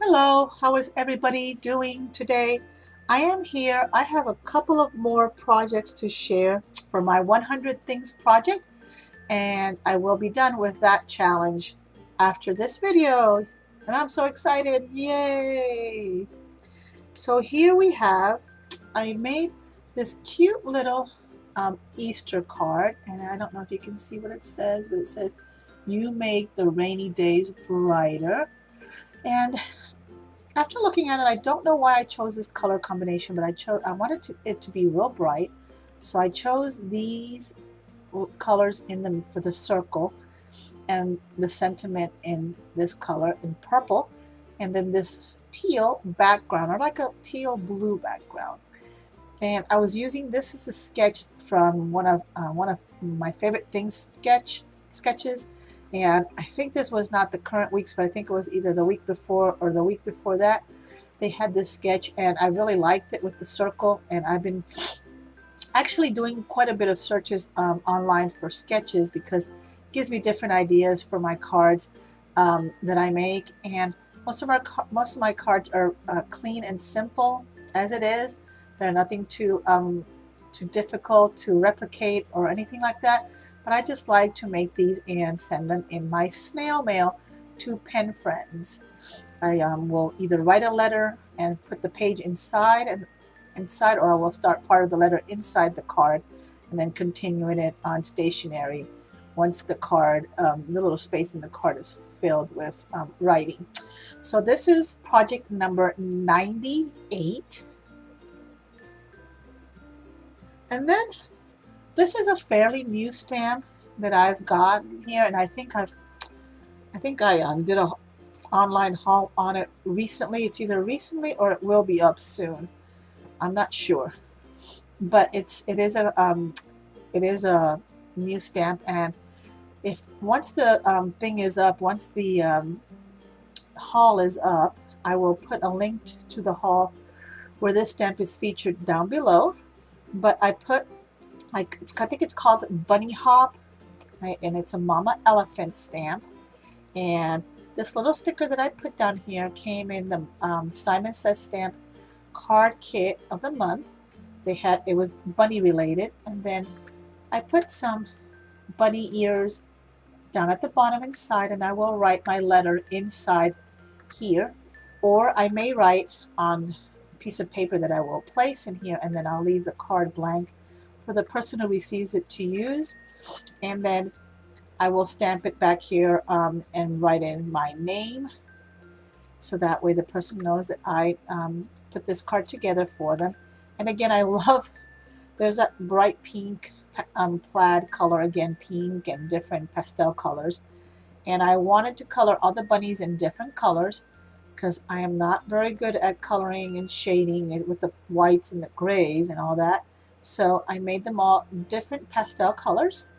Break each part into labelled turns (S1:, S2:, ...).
S1: Hello, how is everybody doing today? I am here. I have a couple of more projects to share for my 100 Things project, and I will be done with that challenge after this video. And I'm so excited. Yay! So here we have, I made this cute little Easter card, and I don't know if you can see what it says, but it says, "You make the rainy days brighter." And after looking at it, I don't know why I chose this color combination, but I wanted it to be real bright. So I chose these colors for the circle, and the sentiment in this color in purple, and then this teal background, or like a teal blue background. And I was using this as a sketch from one of my favorite things sketches. And I think this was not the current week's, but I think it was either the week before or the week before that. They had this sketch, and I really liked it with the circle. And I've been actually doing quite a bit of searches online for sketches, because it gives me different ideas for my cards that I make. And most of my cards are clean and simple as it is. They're nothing too difficult to replicate or anything like that. But I just like to make these and send them in my snail mail to pen friends. I will either write a letter and put the page inside, or I will start part of the letter inside the card and then continuing it on stationery once the card, the little space in the card is filled with writing. So this is project number 98. And then this is a fairly new stamp that I've got here, and I think I did a online haul on it recently. It's either recently or it will be up soon. I'm not sure, but it is a new stamp. And once the thing is up, once the haul is up, I will put a link to the haul where this stamp is featured down below. But I put, I think it's called Bunny Hop, right? And it's a Mama Elephant stamp. And this little sticker that I put down here came in the Simon Says Stamp card kit of the month. It was bunny related, and then I put some bunny ears down at the bottom inside, and I will write my letter inside here, or I may write on a piece of paper that I will place in here, and then I'll leave the card blank for the person who receives it to use. And then I will stamp it back here and write in my name, so that way the person knows that I put this card together for them. And again, I love, there's that bright pink plaid color, again pink and different pastel colors. And I wanted to color all the bunnies in different colors, because I am not very good at coloring and shading with the whites and the grays and all that. So I made them all different pastel colors,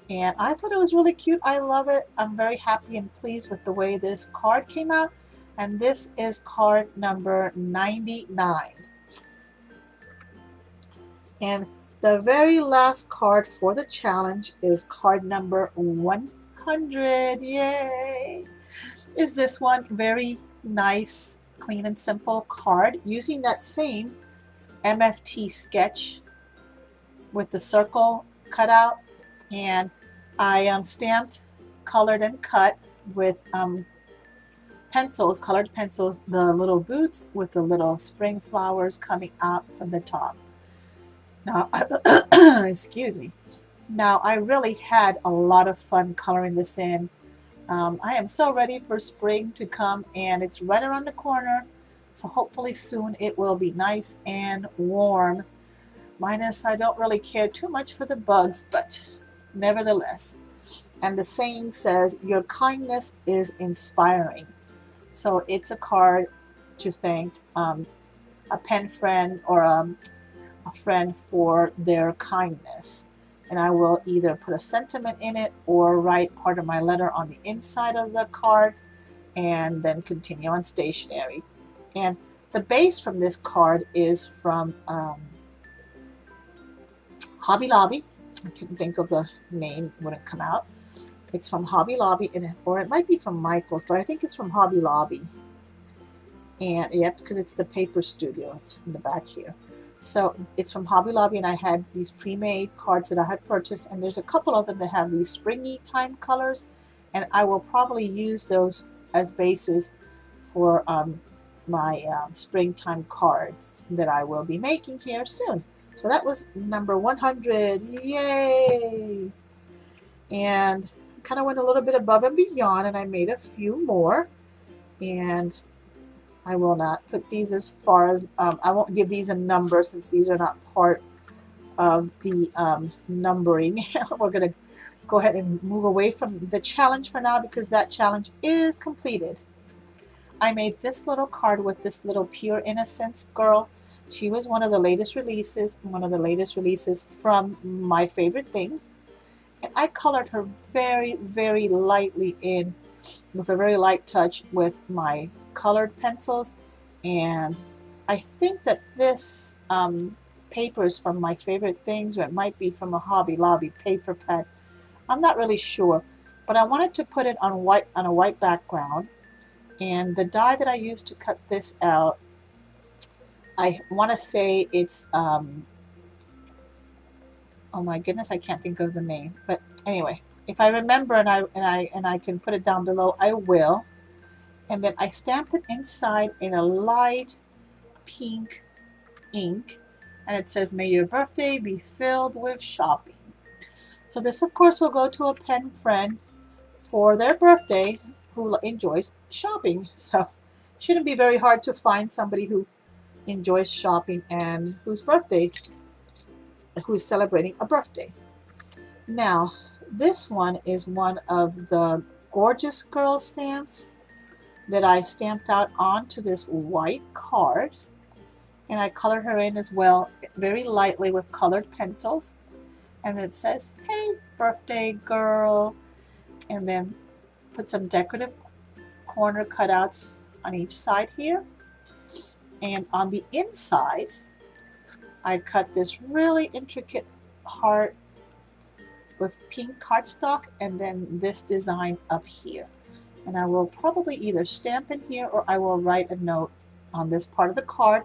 S1: and I thought it was really cute. I love it. I'm very happy and pleased with the way this card came out. And this is card number 99. And the very last card for the challenge is card number 100. Yay! Is this one very nice, clean and simple card using that same MFT sketch with the circle cut out. And I stamped, colored, and cut with pencils, colored pencils, the little boots with the little spring flowers coming out from the top. Now, excuse me. Now, I really had a lot of fun coloring this in. I am so ready for spring to come, and it's right around the corner. So hopefully soon it will be nice and warm. Minus, I don't really care too much for the bugs, but nevertheless. And the saying says, "Your kindness is inspiring." So it's a card to thank a pen friend or a friend for their kindness. And I will either put a sentiment in it or write part of my letter on the inside of the card and then continue on stationery. And the base from this card is from Hobby Lobby. I couldn't think of the name, wouldn't come out. It's from Hobby Lobby, or it might be from Michael's, but I think it's from Hobby Lobby. And yeah, because it's the paper studio, it's in the back here. So it's from Hobby Lobby, and I had these pre-made cards that I had purchased, and there's a couple of them that have these springy time colors, and I will probably use those as bases for my springtime cards that I will be making here soon. So that was number 100. Yay! And kind of went a little bit above and beyond, and I made a few more. And I will not put these as far as, I won't give these a number since these are not part of the numbering. We're going to go ahead and move away from the challenge for now because that challenge is completed. I made this little card with this little Pure Innocence girl. She was one of the latest releases, from My Favorite Things. And I colored her very, very lightly in with a very light touch with my colored pencils. And I think that this paper is from My Favorite Things, or it might be from a Hobby Lobby paper pad. I'm not really sure, but I wanted to put it on a white background. And the die that I used to cut this out, I want to say it's oh my goodness, I can't think of the name. But anyway, if I remember and I can put it down below, I will. And then I stamped it inside in a light pink ink, and it says, "May your birthday be filled with shopping." So this, of course, will go to a pen friend for their birthday who enjoys shopping. So shouldn't be very hard to find somebody who enjoys shopping and who's celebrating a birthday. Now, this one is one of the Gorgeous Girl stamps that I stamped out onto this white card, and I colored her in as well, very lightly with colored pencils. And it says, "Hey, birthday girl," and then put some decorative corner cutouts on each side here. And on the inside, I cut this really intricate heart with pink cardstock, and then this design up here. And I will probably either stamp in here, or I will write a note on this part of the card,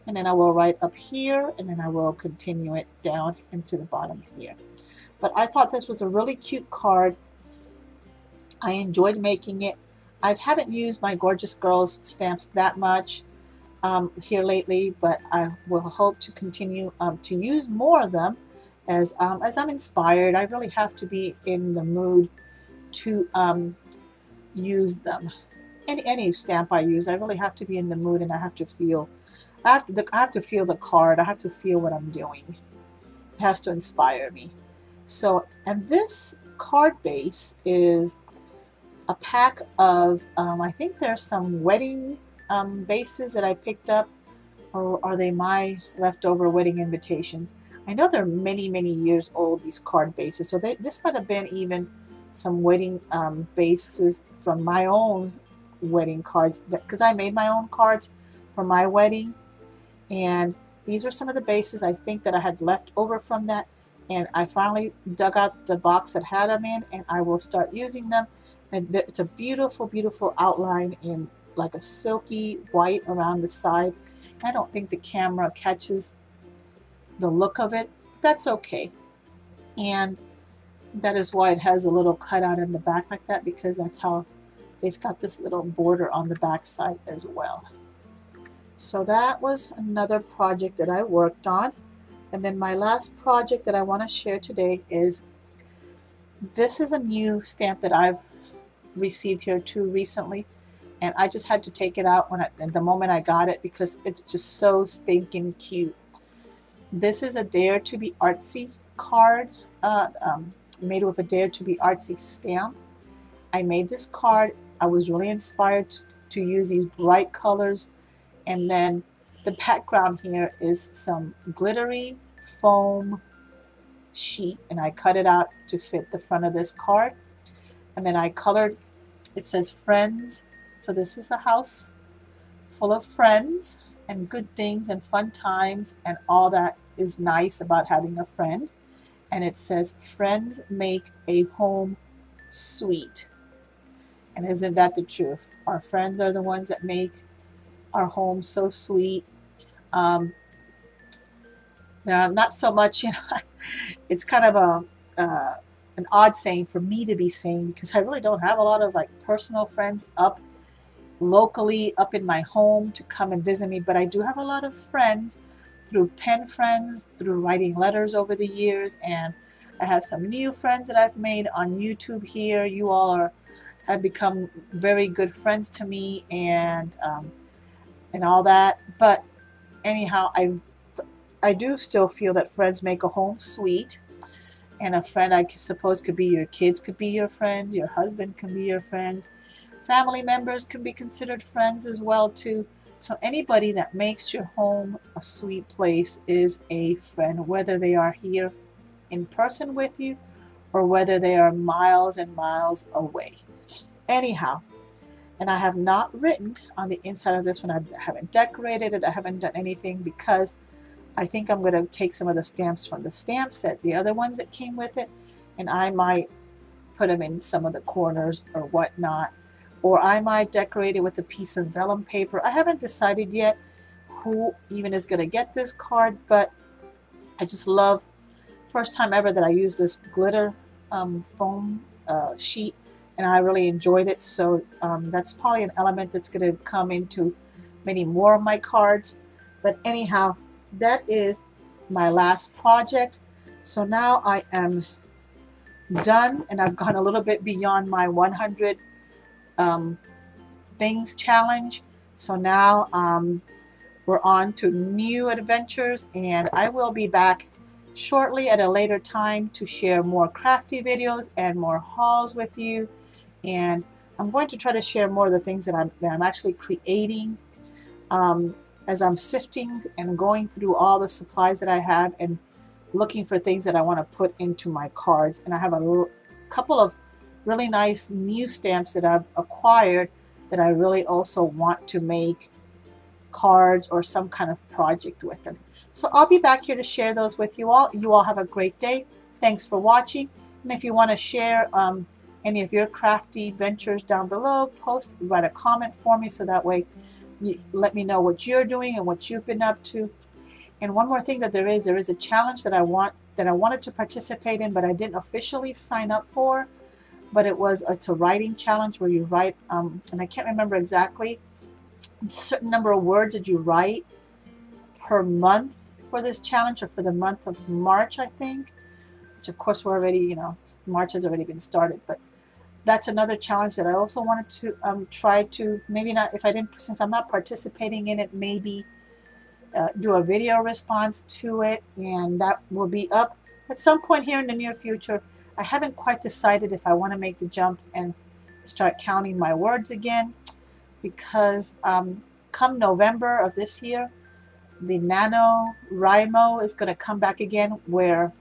S1: and then I will write up here, and then I will continue it down into the bottom here. But I thought this was a really cute card. I enjoyed making it. I haven't used my Gorgeous Girls stamps that much here lately, but I will hope to continue to use more of them as I'm inspired. I really have to be in the mood to use them. Any stamp I use, I really have to be in the mood, and I have to feel the card. I have to feel what I'm doing. It has to inspire me. So, and this card base is a pack of, I think there's some wedding bases that I picked up, or are they my leftover wedding invitations? I know they're many, many years old, these card bases. So this might have been even some wedding bases from my own wedding cards, because I made my own cards for my wedding. And these are some of the bases I think that I had left over from that. And I finally dug out the box that had them in, and I will start using them. And it's a beautiful, beautiful outline in like a silky white around the side. I don't think the camera catches the look of it. That's okay. And that is why it has a little cutout in the back like that, because that's how they've got this little border on the back side as well. So that was another project that I worked on. And then my last project that I want to share today is, this is a new stamp that I've received here too recently, and I just had to take it out the moment I got it, because it's just so stinking cute. This is a Dare to be Artsy card, made with a Dare to be Artsy stamp. I made this card. I was really inspired to use these bright colors, and then the background here is some glittery foam sheet, and I cut it out to fit the front of this card. And then I colored, it says friends. So this is a house full of friends and good things and fun times and all that is nice about having a friend. And it says, "Friends make a home sweet." And isn't that the truth? Our friends are the ones that make our home so sweet. Um, Now, not so much, it's kind of an odd saying for me to be saying because I really don't have a lot of like personal friends up locally up in my home to come and visit me, but I do have a lot of friends through pen friends, through writing letters over the years, and I have some new friends that I've made on YouTube here. You all have become very good friends to me, and all that. But anyhow, I do still feel that friends make a home sweet. And a friend, I suppose, could be your kids, could be your friends, your husband can be your friends. Family members can be considered friends as well too. So anybody that makes your home a sweet place is a friend, whether they are here in person with you or whether they are miles and miles away. Anyhow, and I have not written on the inside of this one. I haven't decorated it. I haven't done anything because I think I'm going to take some of the stamps from the stamp set, the other ones that came with it, and I might put them in some of the corners or whatnot. Or I might decorate it with a piece of vellum paper. I haven't decided yet who even is going to get this card, but I just love, first time ever that I used this glitter foam sheet, and I really enjoyed it. So that's probably an element that's going to come into many more of my cards. But anyhow, that is my last project. So now I am done, and I've gone a little bit beyond my 100 things challenge. So now we're on to new adventures, and I will be back shortly at a later time to share more crafty videos and more hauls with you. And I'm going to try to share more of the things that I'm actually creating as I'm sifting and going through all the supplies that I have and looking for things that I want to put into my cards. And I have a couple of really nice new stamps that I've acquired that I really also want to make cards or some kind of project with them. So I'll be back here to share those with you all. You all have a great day. Thanks for watching. And if you want to share any of your crafty ventures down below, write a comment for me so that way you let me know what you're doing and what you've been up to. And one more thing that there is a challenge that I wanted to participate in, but I didn't officially sign up for. But it's a writing challenge where you write, and I can't remember exactly, a certain number of words that you write per month for this challenge, or for the month of March, I think. Which of course we're already, March has already been started. But that's another challenge that I also wanted to try to, maybe not, since I'm not participating in it, maybe do a video response to it, and that will be up at some point here in the near future. I haven't quite decided if I want to make the jump and start counting my words again, because come November of this year, the NaNoWriMo is going to come back again, where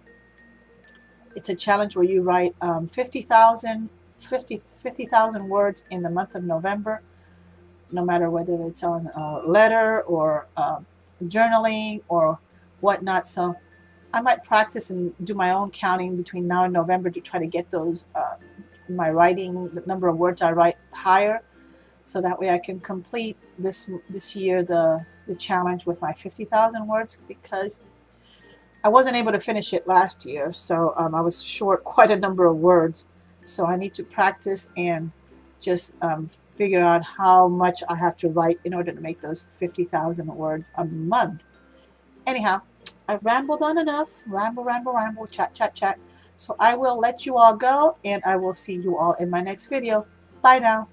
S1: it's a challenge where you write 50,000 words in the month of November, no matter whether it's on a letter or journaling or whatnot. So I might practice and do my own counting between now and November to try to get those, my writing, the number of words I write higher, so that way I can complete this year the challenge with my 50,000 words, because I wasn't able to finish it last year. So I was short quite a number of words. So I need to practice and just figure out how much I have to write in order to make those 50,000 words a month. Anyhow, I've rambled on enough. Ramble, chat. So I will let you all go, and I will see you all in my next video. Bye now.